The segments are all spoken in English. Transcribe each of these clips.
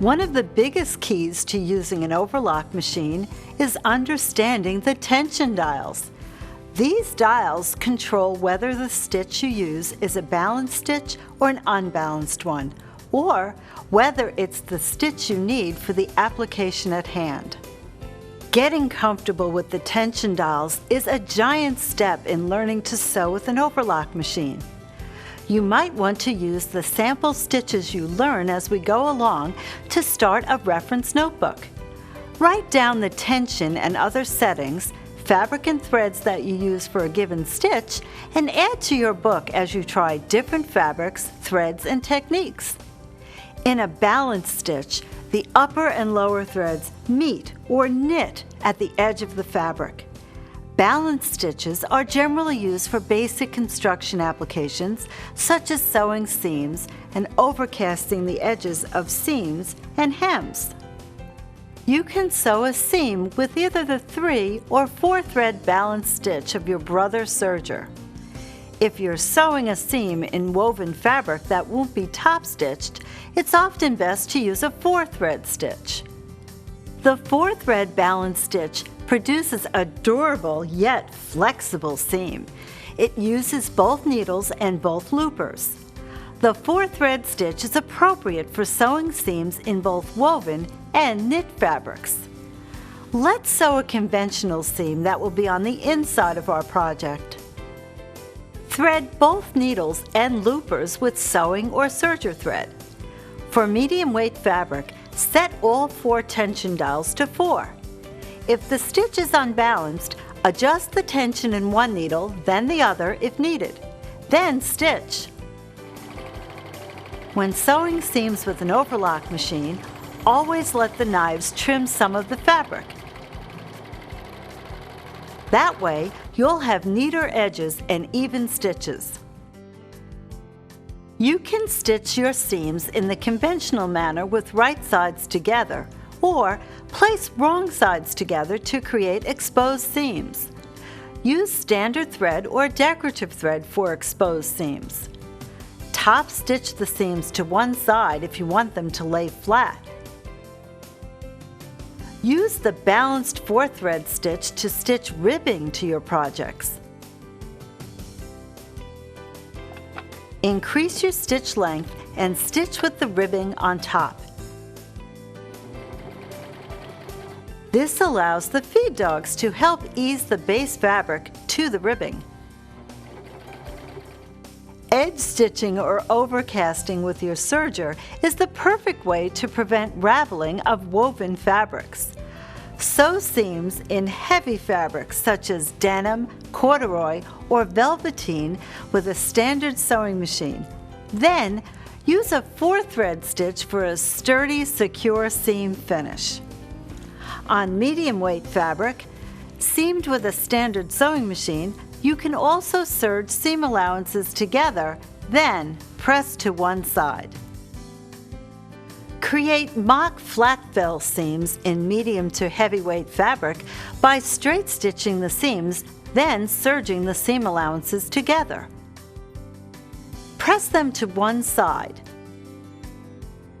One of the biggest keys to using an overlock machine is understanding the tension dials. These dials control whether the stitch you use is a balanced stitch or an unbalanced one, or whether it's the stitch you need for the application at hand. Getting comfortable with the tension dials is a giant step in learning to sew with an overlock machine. You might want to use the sample stitches you learn as we go along to start a reference notebook. Write down the tension and other settings, fabric and threads that you use for a given stitch, and add to your book as you try different fabrics, threads, and techniques. In a balanced stitch, the upper and lower threads meet or knit at the edge of the fabric. Balanced stitches are generally used for basic construction applications such as sewing seams and overcasting the edges of seams and hems. You can sew a seam with either the 3 or 4 thread balanced stitch of your brother serger. If you're sewing a seam in woven fabric that won't be top stitched, it's often best to use a 4 thread stitch. The 4 thread balanced stitch produces a durable yet flexible seam. It uses both needles and both loopers. The 4 thread stitch is appropriate for sewing seams in both woven and knit fabrics. Let's sew a conventional seam that will be on the inside of our project. Thread both needles and loopers with sewing or serger thread. For medium weight fabric, set all 4 tension dials to 4. If the stitch is unbalanced, adjust the tension in one needle, then the other if needed. Then stitch. When sewing seams with an overlock machine, always let the knives trim some of the fabric. That way, you'll have neater edges and even stitches. You can stitch your seams in the conventional manner with right sides together, or place wrong sides together to create exposed seams. Use standard thread or decorative thread for exposed seams. Top stitch the seams to one side if you want them to lay flat. Use the balanced 4 thread stitch to stitch ribbing to your projects. Increase your stitch length and stitch with the ribbing on top. This allows the feed dogs to help ease the base fabric to the ribbing. Edge stitching or overcasting with your serger is the perfect way to prevent raveling of woven fabrics. Sew seams in heavy fabrics such as denim, corduroy, or velveteen with a standard sewing machine. Then, use a 4 thread stitch for a sturdy, secure seam finish. On medium weight fabric, seamed with a standard sewing machine, you can also serge seam allowances together, then press to one side. Create mock flat fill seams in medium to heavyweight fabric by straight stitching the seams, then serging the seam allowances together. Press them to one side.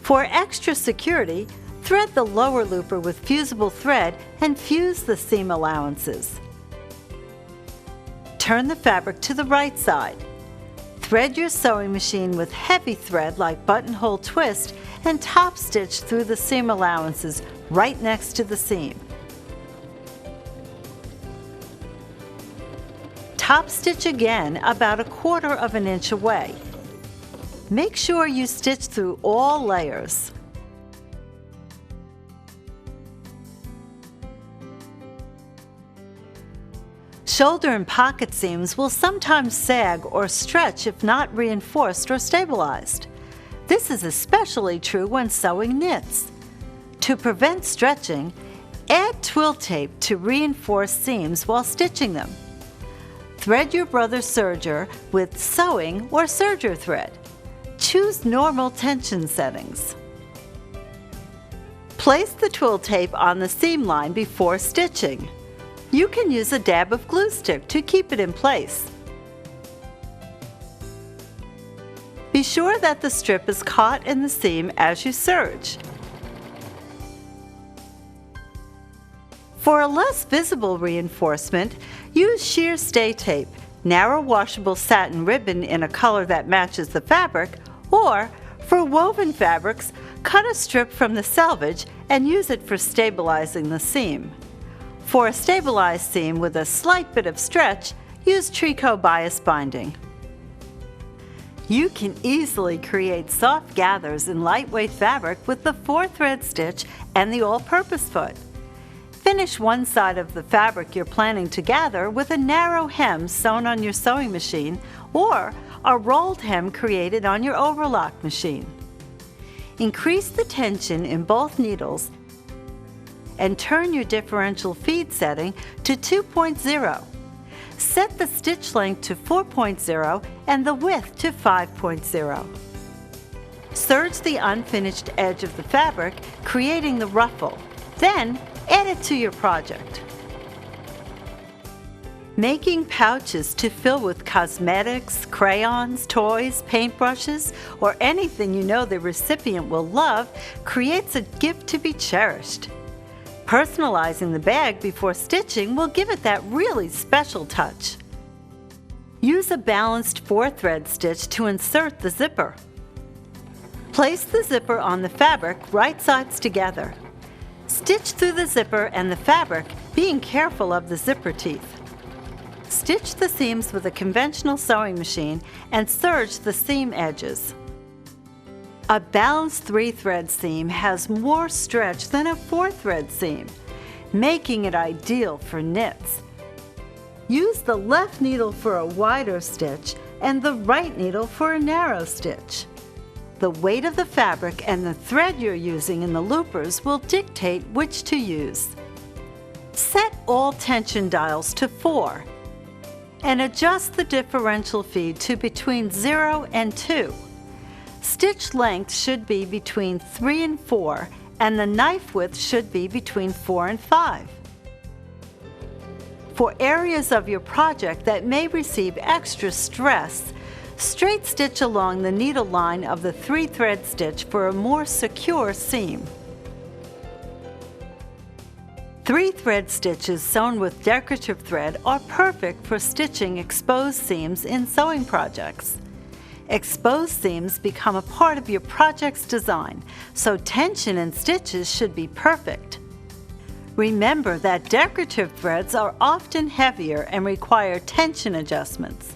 For extra security, thread the lower looper with fusible thread and fuse the seam allowances. Turn the fabric to the right side. Thread your sewing machine with heavy thread like buttonhole twist and top stitch through the seam allowances right next to the seam. Top stitch again about 1/4 of an inch away. Make sure you stitch through all layers. Shoulder and pocket seams will sometimes sag or stretch if not reinforced or stabilized. This is especially true when sewing knits. To prevent stretching, add twill tape to reinforce seams while stitching them. Thread your brother's serger with sewing or serger thread. Choose normal tension settings. Place the twill tape on the seam line before stitching. You can use a dab of glue stick to keep it in place. Be sure that the strip is caught in the seam as you serge. For a less visible reinforcement, use sheer stay tape, narrow washable satin ribbon in a color that matches the fabric, or, for woven fabrics, cut a strip from the selvage and use it for stabilizing the seam. For a stabilized seam with a slight bit of stretch, use tricot bias binding. You can easily create soft gathers in lightweight fabric with the 4-thread stitch and the all-purpose foot. Finish one side of the fabric you're planning to gather with a narrow hem sewn on your sewing machine or a rolled hem created on your overlock machine. Increase the tension in both needles and turn your differential feed setting to 2.0. Set the stitch length to 4.0 and the width to 5.0. Serge the unfinished edge of the fabric, creating the ruffle. Then, add it to your project. Making pouches to fill with cosmetics, crayons, toys, paintbrushes, or anything you know the recipient will love creates a gift to be cherished. Personalizing the bag before stitching will give it that really special touch. Use a balanced 4-thread stitch to insert the zipper. Place the zipper on the fabric right sides together. Stitch through the zipper and the fabric, being careful of the zipper teeth. Stitch the seams with a conventional sewing machine and serge the seam edges. A balanced 3-thread seam has more stretch than a 4-thread seam, making it ideal for knits. Use the left needle for a wider stitch and the right needle for a narrow stitch. The weight of the fabric and the thread you're using in the loopers will dictate which to use. Set all tension dials to 4 and adjust the differential feed to between 0 and 2. Stitch length should be between 3 and 4, and the knife width should be between 4 and 5. For areas of your project that may receive extra stress, straight stitch along the needle line of the 3-thread stitch for a more secure seam. 3-thread stitches sewn with decorative thread are perfect for stitching exposed seams in sewing projects. Exposed seams become a part of your project's design, so tension and stitches should be perfect. Remember that decorative threads are often heavier and require tension adjustments.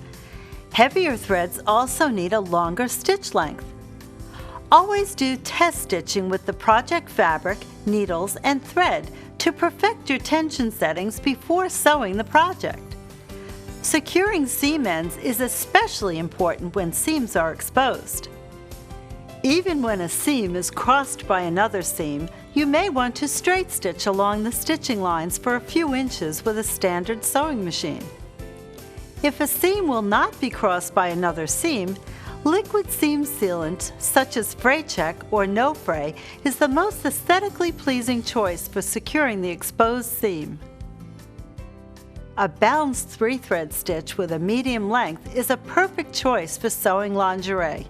Heavier threads also need a longer stitch length. Always do test stitching with the project fabric, needles, and thread to perfect your tension settings before sewing the project. Securing seam ends is especially important when seams are exposed. Even when a seam is crossed by another seam, you may want to straight stitch along the stitching lines for a few inches with a standard sewing machine. If a seam will not be crossed by another seam, liquid seam sealant such as Fray Check or No Fray is the most aesthetically pleasing choice for securing the exposed seam. A balanced 3-thread stitch with a medium length is a perfect choice for sewing lingerie.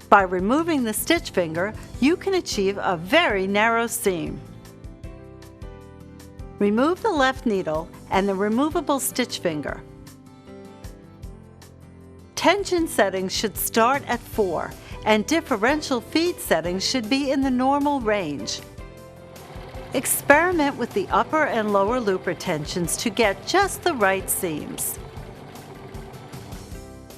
By removing the stitch finger, you can achieve a very narrow seam. Remove the left needle and the removable stitch finger. Tension settings should start at 4, and differential feed settings should be in the normal range. Experiment with the upper and lower looper tensions to get just the right seams.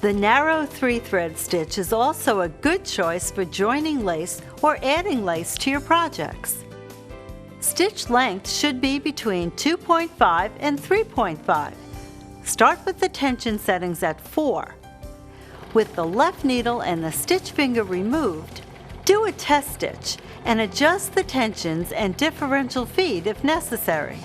The narrow 3-thread stitch is also a good choice for joining lace or adding lace to your projects. Stitch length should be between 2.5 and 3.5. Start with the tension settings at 4. With the left needle and the stitch finger removed, do a test stitch and adjust the tensions and differential feed if necessary.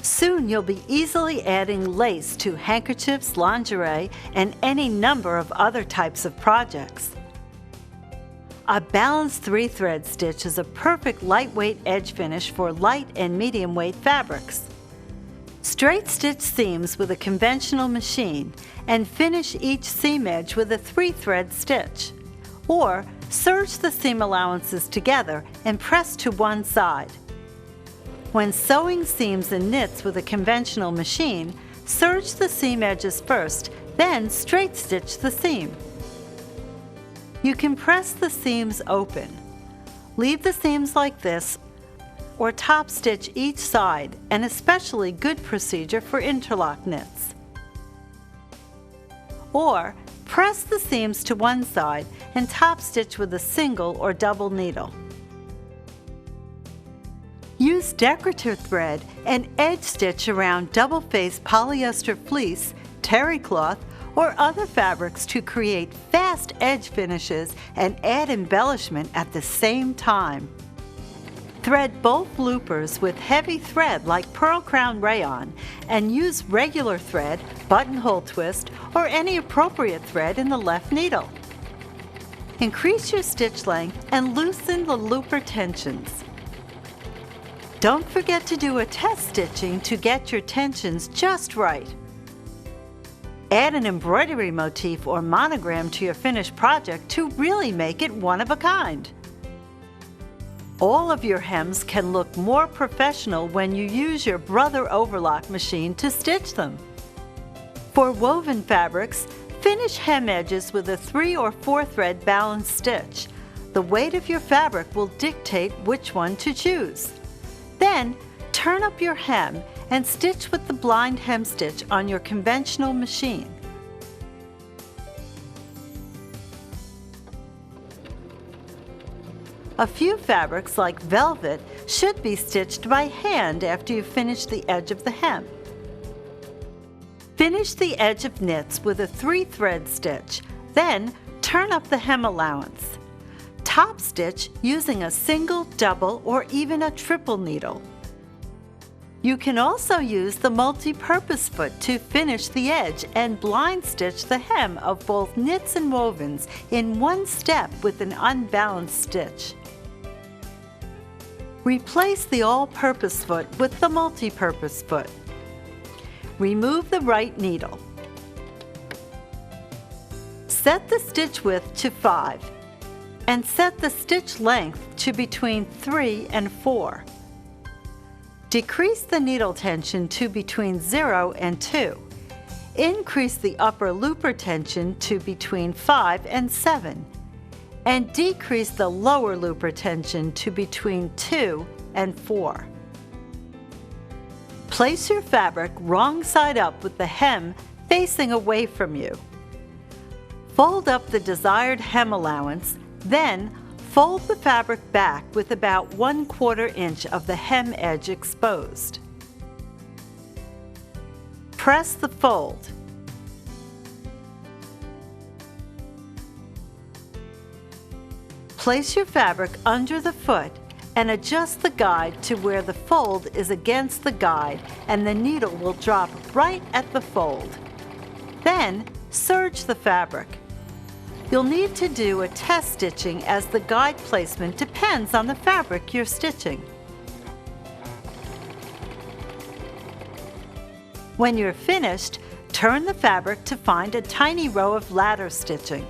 Soon you'll be easily adding lace to handkerchiefs, lingerie, and any number of other types of projects. A balanced 3-thread stitch is a perfect lightweight edge finish for light and medium weight fabrics. Straight stitch seams with a conventional machine and finish each seam edge with a 3-thread stitch. Or serge the seam allowances together and press to one side. When sewing seams and knits with a conventional machine, serge the seam edges first, then straight stitch the seam. You can press the seams open. Leave the seams like this or top stitch each side, an especially good procedure for interlock knits. Or press the seams to one side and top stitch with a single or double needle. Use decorative thread and edge stitch around double-faced polyester fleece, terry cloth, or other fabrics to create fast edge finishes and add embellishment at the same time. Thread both loopers with heavy thread like pearl crown rayon and use regular thread, buttonhole twist, or any appropriate thread in the left needle. Increase your stitch length and loosen the looper tensions. Don't forget to do a test stitching to get your tensions just right. Add an embroidery motif or monogram to your finished project to really make it one of a kind. All of your hems can look more professional when you use your Brother overlock machine to stitch them. For woven fabrics, finish hem edges with a 3 or 4 thread balanced stitch. The weight of your fabric will dictate which one to choose. Then, turn up your hem and stitch with the blind hem stitch on your conventional machine. A few fabrics, like velvet, should be stitched by hand after you finish the edge of the hem. Finish the edge of knits with a 3-thread stitch, then turn up the hem allowance. Top stitch using a single, double, or even a triple needle. You can also use the multi-purpose foot to finish the edge and blind stitch the hem of both knits and wovens in one step with an unbalanced stitch. Replace the all-purpose foot with the multi-purpose foot. Remove the right needle. Set the stitch width to 5 and set the stitch length to between 3 and 4. Decrease the needle tension to between 0 and 2. Increase the upper looper tension to between 5 and 7. And decrease the lower looper tension to between 2 and 4. Place your fabric wrong side up with the hem facing away from you. Fold up the desired hem allowance, then fold the fabric back with about 1/4 inch of the hem edge exposed. Press the fold. Place your fabric under the foot and adjust the guide to where the fold is against the guide and the needle will drop right at the fold. Then serge the fabric. You'll need to do a test stitching as the guide placement depends on the fabric you're stitching. When you're finished, turn the fabric to find a tiny row of ladder stitching.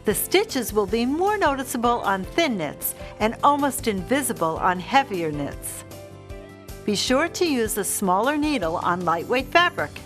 The stitches will be more noticeable on thin knits and almost invisible on heavier knits. Be sure to use a smaller needle on lightweight fabric.